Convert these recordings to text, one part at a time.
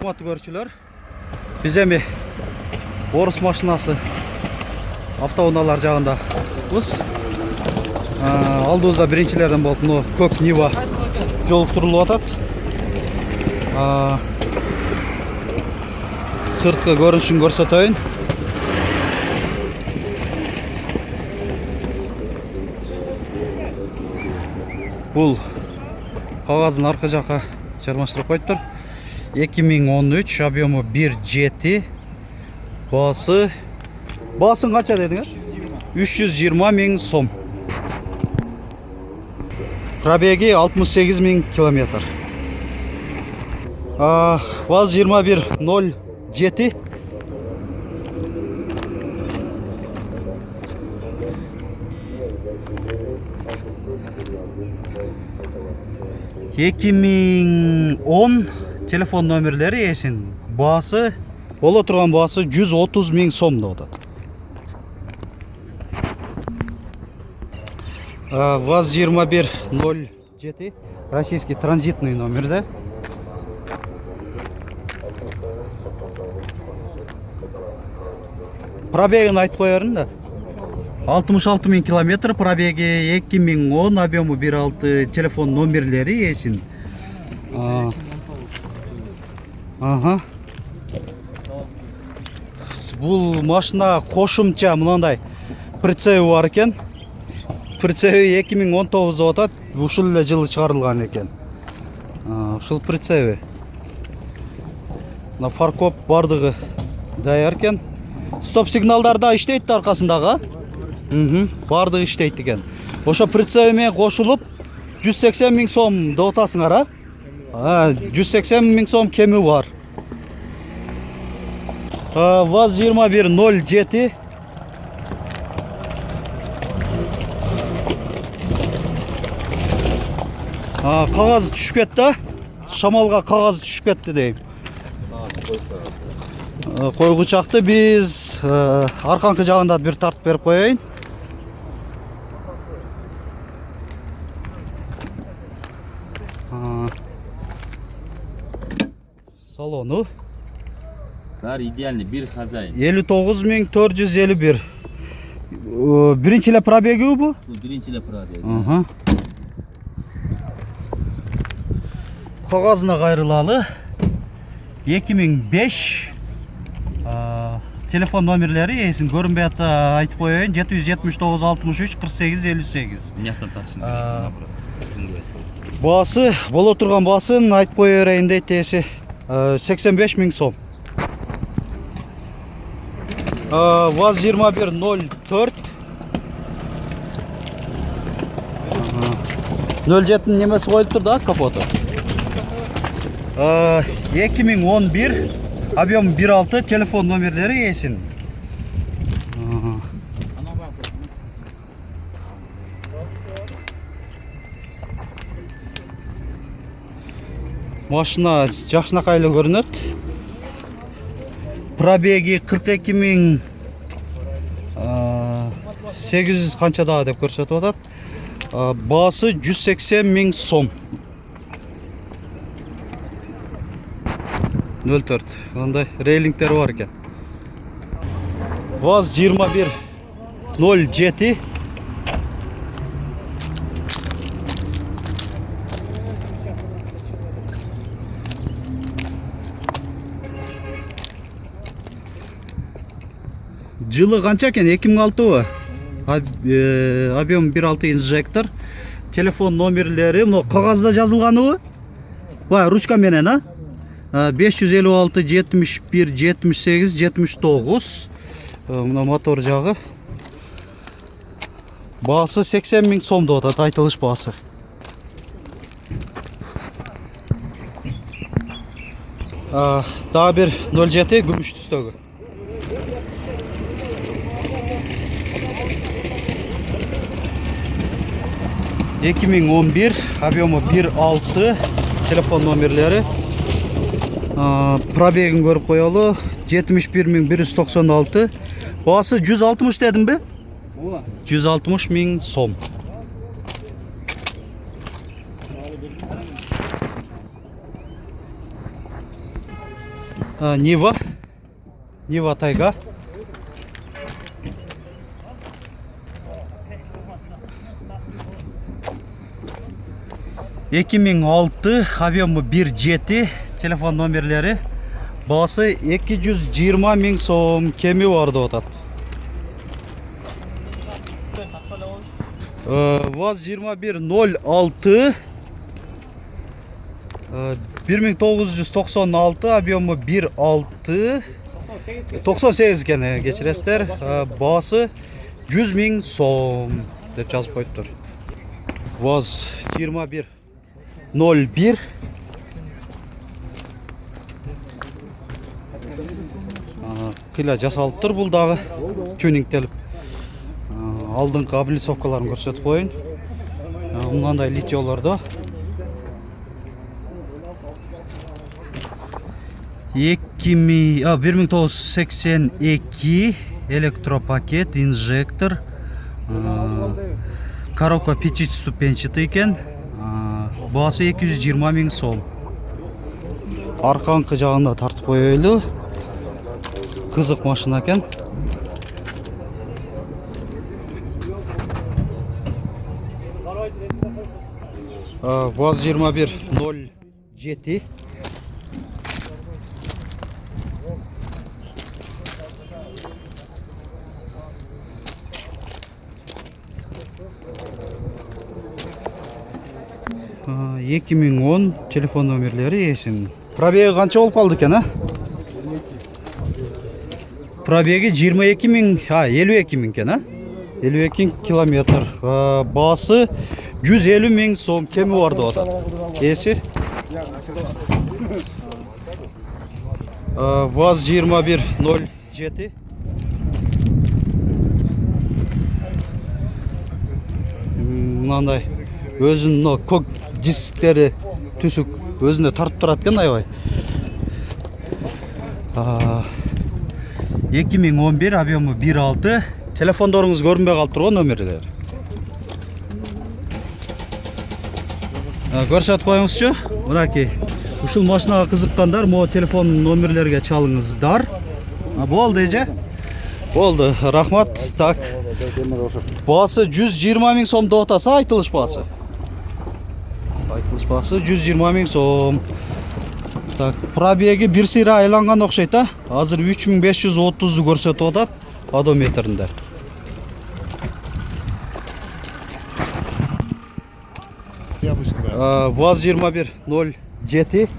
Урматтуу көрүүчүлөр, биз эми орус машинасы автоунаалар жагындабыз. Алдыбызда биринчилерден болуп мына көк Нива жолуктурулуп атат. Сырткы көрүнүшүн көрсөтөйүн. Бул кагазын аркы жакка жармаштырып коюптур. 2013, объему 1.7, баасын канча дедиңер? 320 миң сом. Пробеги 68 миң километр. ВАЗ-2107. ...2010 телефон номерлери эсин. Баасы, боло турган баасы 130 миң сом деп атат. ВАЗ-2107, российский транзитный номерде. Пробегин айтып коерун да. 66 миң километр, пробеги 2010, объему 1.6, телефон номерлери эсин. Бул машина кошумча мындай прицеби бар экен. Прицеби 2019 деп атат. Ушул эле жылы чыгарылган экен. Ушул прицеби. Мына фаркоп бардыгы даяр экен. Стоп сигналдар да иштейт да аркасындагы. Бардыгы иштейт экен. Ошо прицеби менен кошулуп 180 миң сом деп атасыңар, 180 миң сом кеми бар. ВАЗ-2107. Кагаз түшүп кетти. Шамалга кагаз түшүп кетти дейм. Койгучакты биз арканкы жагында бир тартып берип коеюн. Салону бар идеальный, бир хозяин. 59.451. Биринчи эле пробеги бу? Биринчи эле пробеги. Кагазына кайрылалы. 2005. Телефон номерлери эсин көрүнбөй атса айтып коеюн. 779 63 48 58. Мынияктан тартышыңыз. Баасы, боло турган баасын айтып кое берейин дейт эси. 85 миң сом. ВАЗ-2104. 07'nin немеси коюлуптур да, капоту. 2011, объем 1.6, телефон номерлери эсин. Машина жакшынакай эле көрүнөт. Пробеги 42 миң 800 канчада деп көрсөтүп атат. Баасы 180 миң сом. 04. Андай рейлингтери бар экен. ВАЗ-2107. Жылы канча экен? 2006 объем 1.6 инжектор. Телефон номерлери мына кагазда жазылганыбы? Бай ручка менен, 556 71 78 79. Мына мотор жагы. Баасы 80 миң сом деп атат, айтылыш баасы. Дагы бир 07 күмүш түстөгү. 2011, объему 1.6, телефон номерлери. Пробегин көрүп коелу. 71.196. Баасы 160 дедим бе? 160 миң сом. Нива Тайга. Эки миң алты, объемы 1.7, телефон номерлері. Басы 220 000 сом, кеми барды отат. ВАЗ-2106, 1996, объемы 1.6, 98 екен, кечиресіздер. Басы 100 000 сом деп жазып қойып тұр. ВАЗ-2101, қила жасалып тұр, бұл дағы тюнингтеліп. Алдыңғы облицовкаларын көрсетіп қойын. Мынандай литиоларды 1982 электропакет, инжектор, коробка 5-ступенчатый екен. Басы 220 000 сом. Арқаңқы жағында тартып қойылы. Қызық машина екен. ВАЗ-2107. Екі мың 10 телефон номерлері есін. Пробегі қанша болып қалды екен, Пробегі 52 000, 52 000 екен, 52 километр. Басы 150 000 сом, кеми барды ота. Есі. ВАЗ-2107. Мынандай өзінің көк дисктері түсік өзіне тартып тұрады екен, айбай. 2011, объемы 1.6. Телефондорыңыз көрінбей қалып тұрған номерлер. Көрсетіп қойыңызшы. Мұнаки, ұшыл машинаға қызыққандар, мұ телефон номерлерге чалыңыздар. Болды, же? Болды, рахмат. Так, басы 120 000 сом доғытасы, айтылыш басы. Айтылыш басы 120 000 сом. Так, пробегі бір сыйра айланған оқшайта. Азыр 3530-ды көрсетіп отат одометрінде. ВАЗ-2107.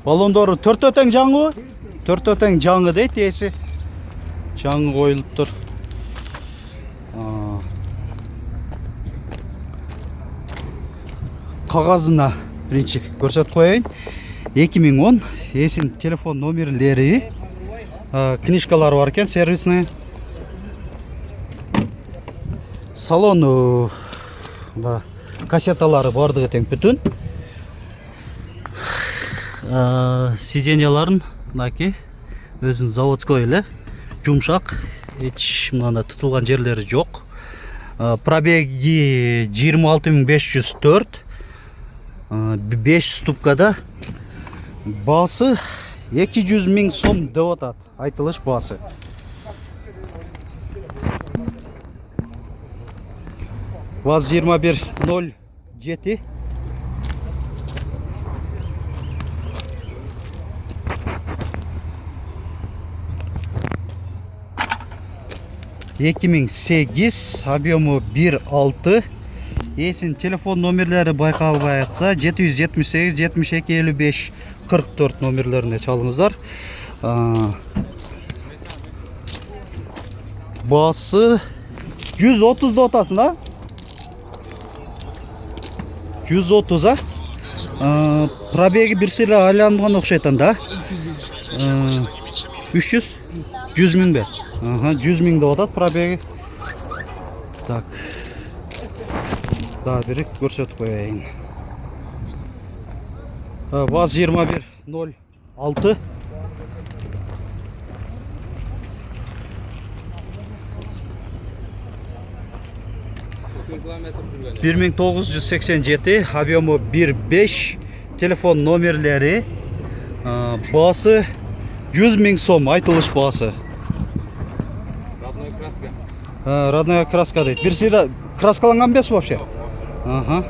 Балондоры төрт-өтең жаңы? Төрт-өтең жаңы дейді есі. Жаңы қойылып тұр. Қағазына бірінші көрсетіп қойайын. 2010 есін телефон номерлері, книжкалары бар екен, сервисіне. Салоны кассеталары бардығы тең бүтін. Сиденьяларын өзінің заводской елі, жұмшақ, еч мынанда тұтылған жерлері жоқ. Пробеги 26504, 5 ступкада. Басы 200 000 сом деп отат. Айтылыш басы. ВАЗ-2107. Екі мың 8, объемы 1.6. Есін телефон номерлері байқалбай атса 778 72 55 44 номерлеріне чалыңыздар. Басы 130 да отасына. 130, пробегі бір сыйлы айланған оқшайтан да. 300? 100 000 бе? 100 000 да отат пробегі. Так. Да, бірік көрсетіп қойайын. ВАЗ-2106. 1987, объемы 1.5, телефон номерлері, басы 100 000 сом, айтылыш басы. Родной краска. Родная краска дейді. Бір сида краскаланған бес вообще? Ага.